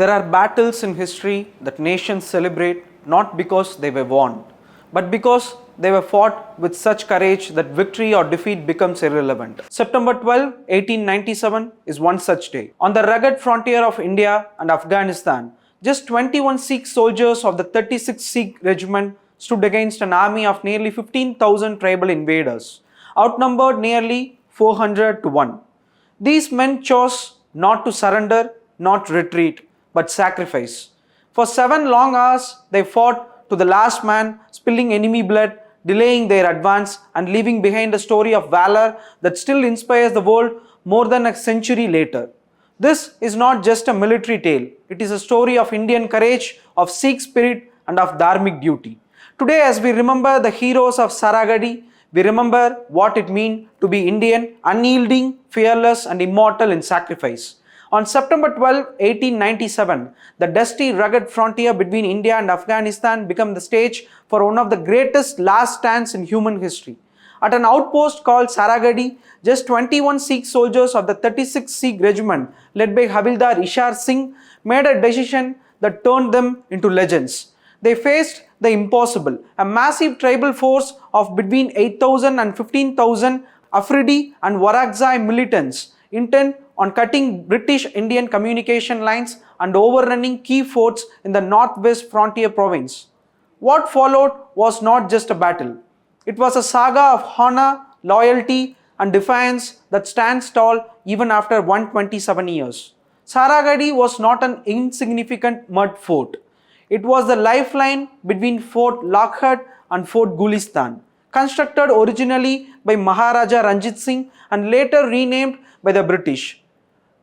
There are battles in history that nations celebrate not because they were won, but because they were fought with such courage that victory or defeat becomes irrelevant. September 12, 1897 is one such day. On the rugged frontier of India and Afghanistan, just 21 Sikh soldiers of the 36th Sikh Regiment stood against an army of nearly 15,000 tribal invaders, outnumbered nearly 400 to 1. These men chose not to surrender, not retreat, but sacrifice. For 7 long hours, they fought to the last man, spilling enemy blood, delaying their advance, and leaving behind a story of valor that still inspires the world more than a century later. This is not just a military tale, it is a story of Indian courage, of Sikh spirit, and of dharmic duty. Today, as we remember the heroes of Saragarhi, we remember what it means to be Indian, unyielding, fearless, and immortal in sacrifice. On September 12, 1897, the dusty, rugged frontier between India and Afghanistan became the stage for one of the greatest last stands in human history. At an outpost called Saragarhi, just 21 Sikh soldiers of the 36th Sikh Regiment, led by Havildar Ishar Singh, made a decision that turned them into legends. They faced the impossible, a massive tribal force of between 8,000 and 15,000 Afridi and Warakzai militants, intent on cutting British-Indian communication lines and overrunning key forts in the northwest frontier province. What followed was not just a battle. It was a saga of honor, loyalty, and defiance that stands tall even after 127 years. Saragarhi was not an insignificant mud fort. It was the lifeline between Fort Lockheed and Fort Gulistan, constructed originally by Maharaja Ranjit Singh and later renamed by the British.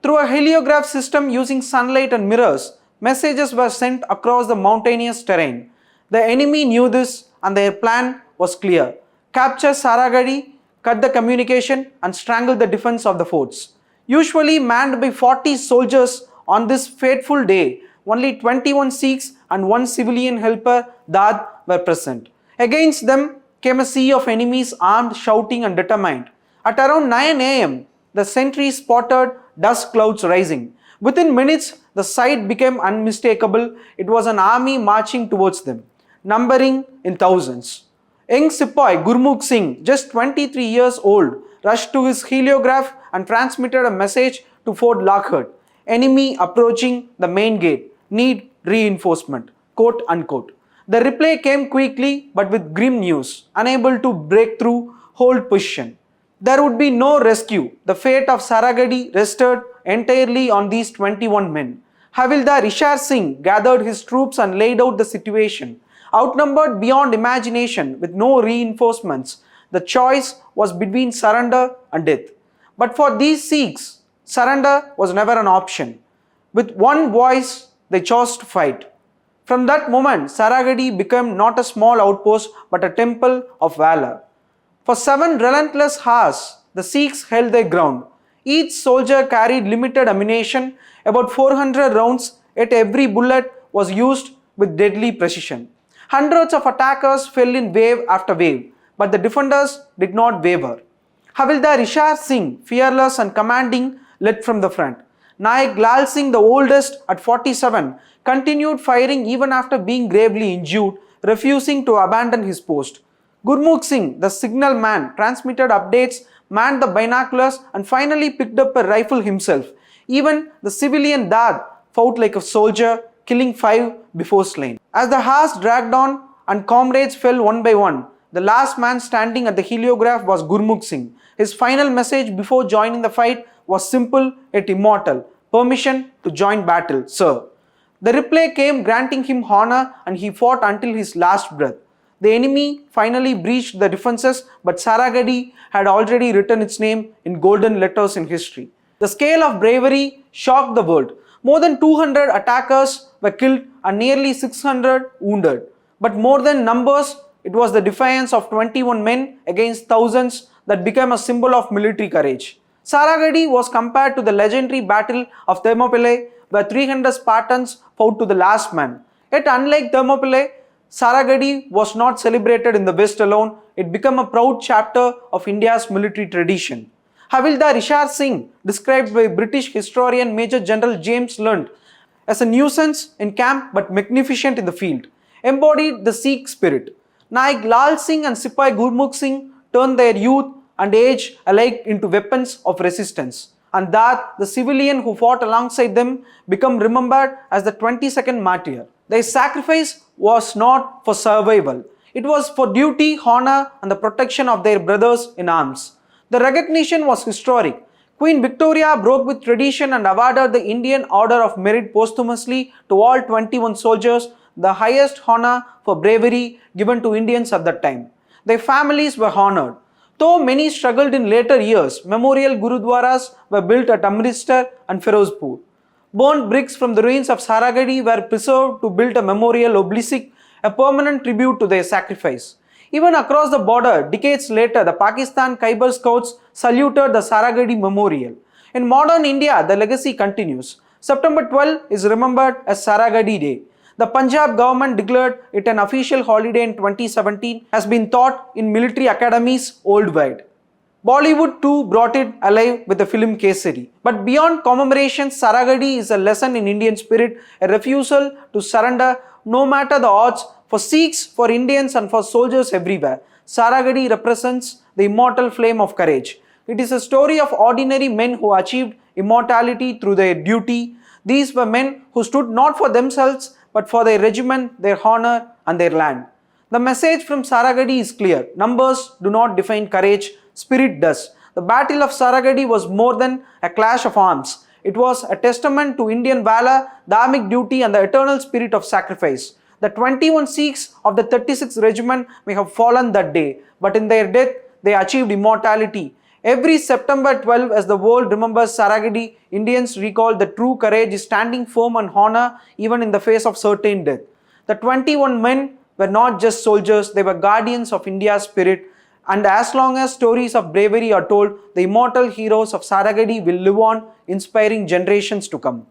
Through a heliograph system using sunlight and mirrors, messages were sent across the mountainous terrain. The enemy knew this and their plan was clear: capture Saragarhi, cut the communication, and strangle the defense of the forts. Usually manned by 40 soldiers, on this fateful day, only 21 Sikhs and one civilian helper, Dad, were present. Against them came a sea of enemies armed, shouting, and determined. At around 9 a.m., the sentries spotted dust clouds rising. Within minutes, the sight became unmistakable. It was an army marching towards them, numbering in thousands. Young Sepoy Gurmukh Singh, just 23 years old, rushed to his heliograph and transmitted a message to Fort Lockheed. Enemy approaching the main gate. Need reinforcement. Quote unquote. The reply came quickly but with grim news. Unable to break through, hold position. There would be no rescue. The fate of Saragarhi rested entirely on these 21 men. Havildar Ishar Singh gathered his troops and laid out the situation. Outnumbered beyond imagination, with no reinforcements, the choice was between surrender and death. But for these Sikhs, surrender was never an option. With one voice, they chose to fight. From that moment, Saragarhi became not a small outpost but a temple of valor. For 7 relentless hours, the Sikhs held their ground. Each soldier carried limited ammunition, about 400 rounds, yet every bullet was used with deadly precision. Hundreds of attackers fell in wave after wave, but the defenders did not waver. Havildar Ishar Singh, fearless and commanding, led from the front. Naik Lal Singh, the oldest at 47, continued firing even after being gravely injured, refusing to abandon his post. Gurmukh Singh, the signal man, transmitted updates, manned the binoculars, and finally picked up a rifle himself. Even the civilian Dad fought like a soldier, killing 5 before slain. As the hours dragged on and comrades fell one by one, the last man standing at the heliograph was Gurmukh Singh. His final message before joining the fight was simple yet immortal: permission to join battle, sir. The reply came granting him honor, and he fought until his last breath. The enemy finally breached the defenses, but Saragarhi had already written its name in golden letters in history. The scale of bravery shocked the world. More than 200 attackers were killed and nearly 600 wounded. But more than numbers, it was the defiance of 21 men against thousands that became a symbol of military courage. Saragarhi was compared to the legendary battle of Thermopylae, where 300 Spartans fought to the last man. Yet unlike Thermopylae, Saragarhi was not celebrated in the West alone. It became a proud chapter of India's military tradition. Havildar Ishar Singh, described by British historian Major General James Lunt as a nuisance in camp but magnificent in the field, embodied the Sikh spirit. Naik Lal Singh and Sipai Gurmukh Singh turned their youth and age alike into weapons of resistance, and that the civilian who fought alongside them become remembered as the 22nd martyr. Their sacrifice was not for survival, it was for duty, honor, and the protection of their brothers in arms. The recognition was historic. Queen Victoria broke with tradition and awarded the Indian Order of Merit posthumously to all 21 soldiers, the highest honor for bravery given to Indians at that time. Their families were honored. Though many struggled in later years, memorial Gurudwaras were built at Amritsar and Firozpur. Burnt bricks from the ruins of Saragarhi were preserved to build a memorial obelisk, a permanent tribute to their sacrifice. Even across the border, decades later, the Pakistan Khyber Scouts saluted the Saragarhi Memorial. In modern India, the legacy continues. September 12 is remembered as Saragarhi Day. The Punjab government declared it an official holiday in 2017, has been taught in military academies worldwide. Bollywood too brought it alive with the film Kesari. But beyond commemoration, Saragarhi is a lesson in Indian spirit, a refusal to surrender no matter the odds for Sikhs, for Indians and for soldiers everywhere. Saragarhi represents the immortal flame of courage. It is a story of ordinary men who achieved immortality through their duty. These were men who stood not for themselves but for their regiment, their honor and their land. The message from Saragarhi is clear. Numbers do not define courage, spirit does. The Battle of Saragarhi was more than a clash of arms. It was a testament to Indian valor, dharmic duty and the eternal spirit of sacrifice. The 21 Sikhs of the 36th Regiment may have fallen that day, but in their death they achieved immortality. Every September 12, as the world remembers Saragarhi, Indians recall the true courage is standing firm and honor even in the face of certain death. The 21 men were not just soldiers, they were guardians of India's spirit. And as long as stories of bravery are told, the immortal heroes of Saragarhi will live on, inspiring generations to come.